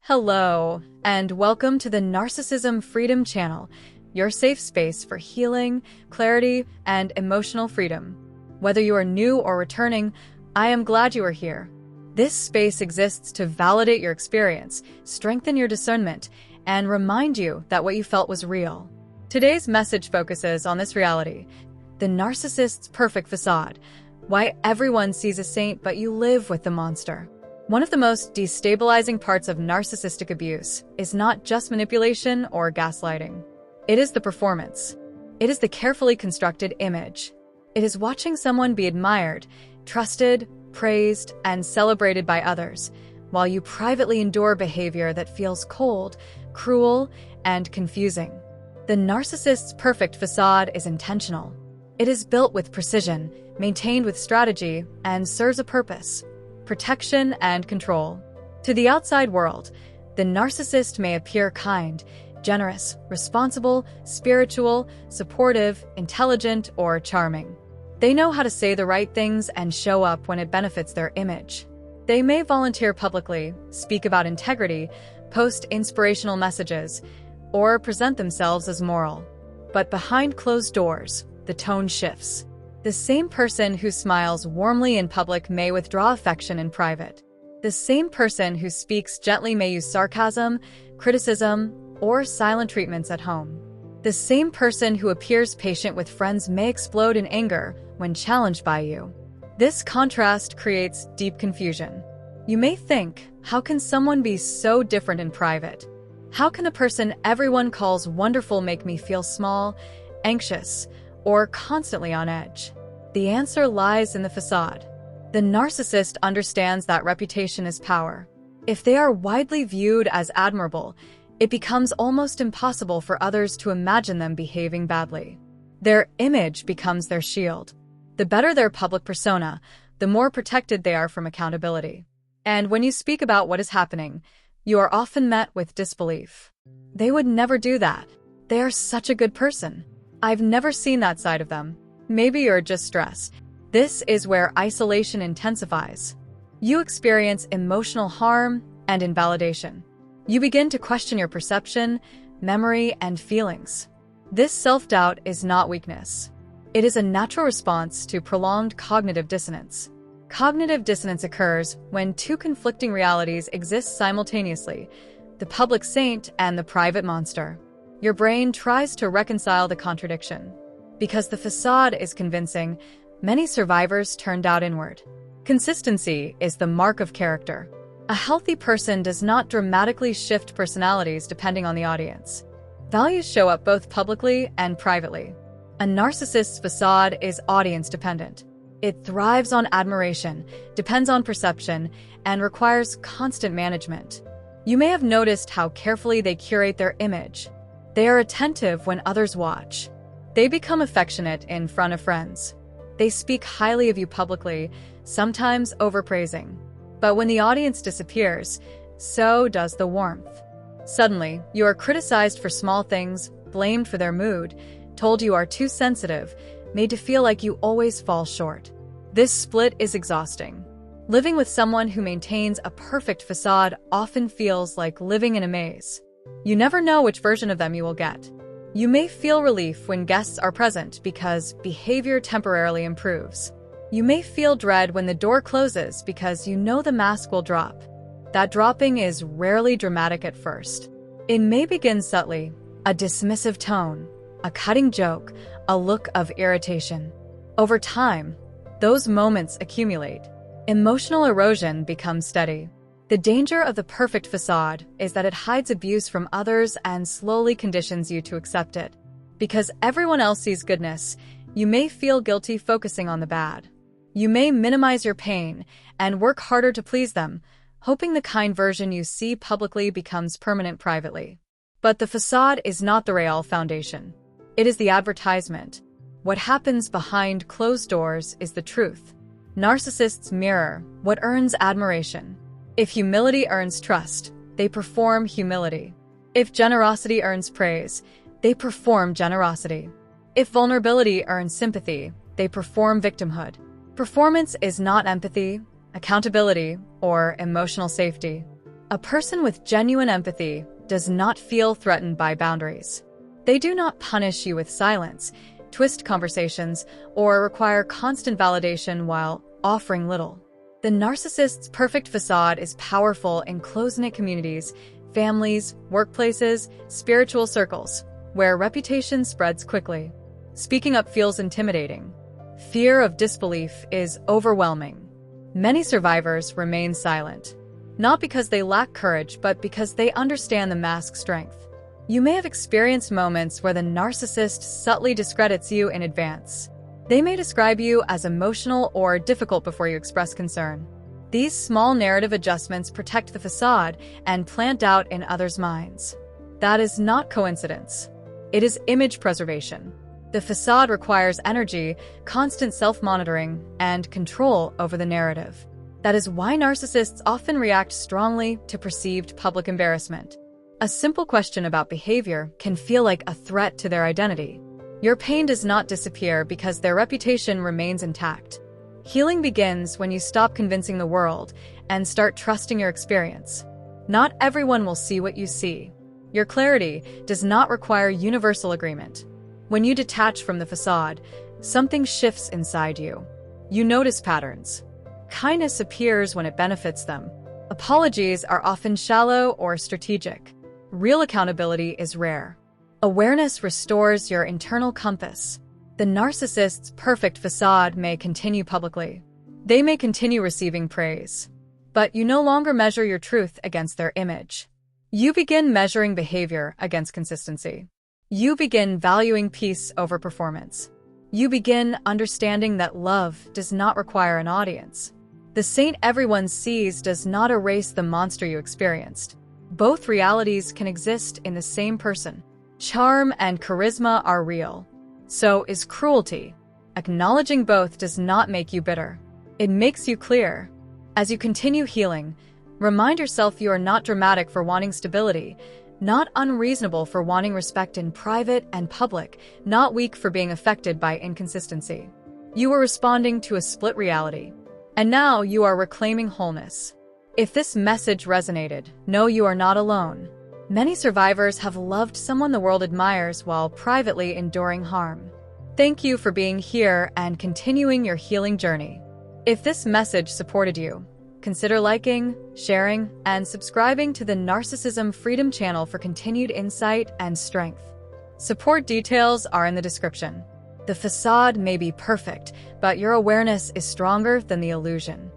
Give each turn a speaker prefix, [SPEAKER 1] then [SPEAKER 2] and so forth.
[SPEAKER 1] Hello, and welcome to the Narcissism Freedom channel, your safe space for healing, clarity, and emotional freedom. Whether you are new or returning, I am glad you are here. This space exists to validate your experience, strengthen your discernment, and remind you that what you felt was real. Today's message focuses on this reality: the narcissist's perfect facade, why everyone sees a saint but you live with the monster. One of the most destabilizing parts of narcissistic abuse is not just manipulation or gaslighting. It is the performance. It is the carefully constructed image. It is watching someone be admired, trusted, praised, and celebrated by others, while you privately endure behavior that feels cold, cruel, and confusing. The narcissist's perfect facade is intentional. It is built with precision, maintained with strategy, and serves a purpose: protection and control. To the outside world, the narcissist may appear kind, generous, responsible, spiritual, supportive, intelligent, or charming. They know how to say the right things and show up when it benefits their image. They may volunteer publicly, speak about integrity, post inspirational messages, or present themselves as moral. But behind closed doors, the tone shifts. The same person who smiles warmly in public may withdraw affection in private. The same person who speaks gently may use sarcasm, criticism, or silent treatments at home. The same person who appears patient with friends may explode in anger when challenged by you. This contrast creates deep confusion. You may think, how can someone be so different in private? How can a person everyone calls wonderful make me feel small, anxious, or constantly on edge? The answer lies in the facade. The narcissist understands that reputation is power. If they are widely viewed as admirable, it becomes almost impossible for others to imagine them behaving badly. Their image becomes their shield. The better their public persona, the more protected they are from accountability. And when you speak about what is happening, you are often met with disbelief. They would never do that. They are such a good person. I've never seen that side of them. Maybe you're just stressed. This is where isolation intensifies. You experience emotional harm and invalidation. You begin to question your perception, memory, and feelings. This self-doubt is not weakness. It is a natural response to prolonged cognitive dissonance. Cognitive dissonance occurs when two conflicting realities exist simultaneously: the public saint and the private monster. Your brain tries to reconcile the contradiction. Because the facade is convincing, many survivors turned out inward. Consistency is the mark of character. A healthy person does not dramatically shift personalities depending on the audience. Values show up both publicly and privately. A narcissist's facade is audience-dependent. It thrives on admiration, depends on perception, and requires constant management. You may have noticed how carefully they curate their image. They are attentive when others watch. They become affectionate in front of friends. They speak highly of you publicly, sometimes overpraising. But when the audience disappears, so does the warmth. Suddenly, you are criticized for small things, blamed for their mood, told you are too sensitive, made to feel like you always fall short. This split is exhausting. Living with someone who maintains a perfect facade often feels like living in a maze. You never know which version of them you will get. You may feel relief when guests are present because behavior temporarily improves. You may feel dread when the door closes because you know the mask will drop. That dropping is rarely dramatic at first. It may begin subtly: a dismissive tone, a cutting joke, a look of irritation. Over time, those moments accumulate. Emotional erosion becomes steady. The danger of the perfect facade is that it hides abuse from others and slowly conditions you to accept it. Because everyone else sees goodness, you may feel guilty focusing on the bad. You may minimize your pain and work harder to please them, hoping the kind version you see publicly becomes permanent privately. But the facade is not the real foundation. It is the advertisement. What happens behind closed doors is the truth. Narcissists mirror what earns admiration. If humility earns trust, they perform humility. If generosity earns praise, they perform generosity. If vulnerability earns sympathy, they perform victimhood. Performance is not empathy, accountability, or emotional safety. A person with genuine empathy does not feel threatened by boundaries. They do not punish you with silence, twist conversations, or require constant validation while offering little. The narcissist's perfect facade is powerful in close-knit communities, families, workplaces, spiritual circles, where reputation spreads quickly. Speaking up feels intimidating. Fear of disbelief is overwhelming. Many survivors remain silent, not because they lack courage, but because they understand the mask's strength. You may have experienced moments where the narcissist subtly discredits you in advance. They may describe you as emotional or difficult before you express concern. These small narrative adjustments protect the facade and plant doubt in others' minds. That is not coincidence. It is image preservation. The facade requires energy, constant self-monitoring, and control over the narrative. That is why narcissists often react strongly to perceived public embarrassment. A simple question about behavior can feel like a threat to their identity. Your pain does not disappear because their reputation remains intact. Healing begins when you stop convincing the world and start trusting your experience. Not everyone will see what you see. Your clarity does not require universal agreement. When you detach from the facade, something shifts inside you. You notice patterns. Kindness appears when it benefits them. Apologies are often shallow or strategic. Real accountability is rare. Awareness restores your internal compass. The narcissist's perfect facade may continue publicly. They may continue receiving praise. But you no longer measure your truth against their image. You begin measuring behavior against consistency. You begin valuing peace over performance. You begin understanding that love does not require an audience. The saint everyone sees does not erase the monster you experienced. Both realities can exist in the same person. Charm and charisma are real. So is cruelty. Acknowledging both does not make you bitter. It makes you clear. As you continue healing, remind yourself you are not dramatic for wanting stability, not unreasonable for wanting respect in private and public, not weak for being affected by inconsistency. You are responding to a split reality. And now you are reclaiming wholeness. If this message resonated, know you are not alone. Many survivors have loved someone the world admires while privately enduring harm. Thank you for being here and continuing your healing journey. If this message supported you, consider liking, sharing, and subscribing to the Narcissism Freedom channel for continued insight and strength. Support details are in the description. The facade may be perfect, but your awareness is stronger than the illusion.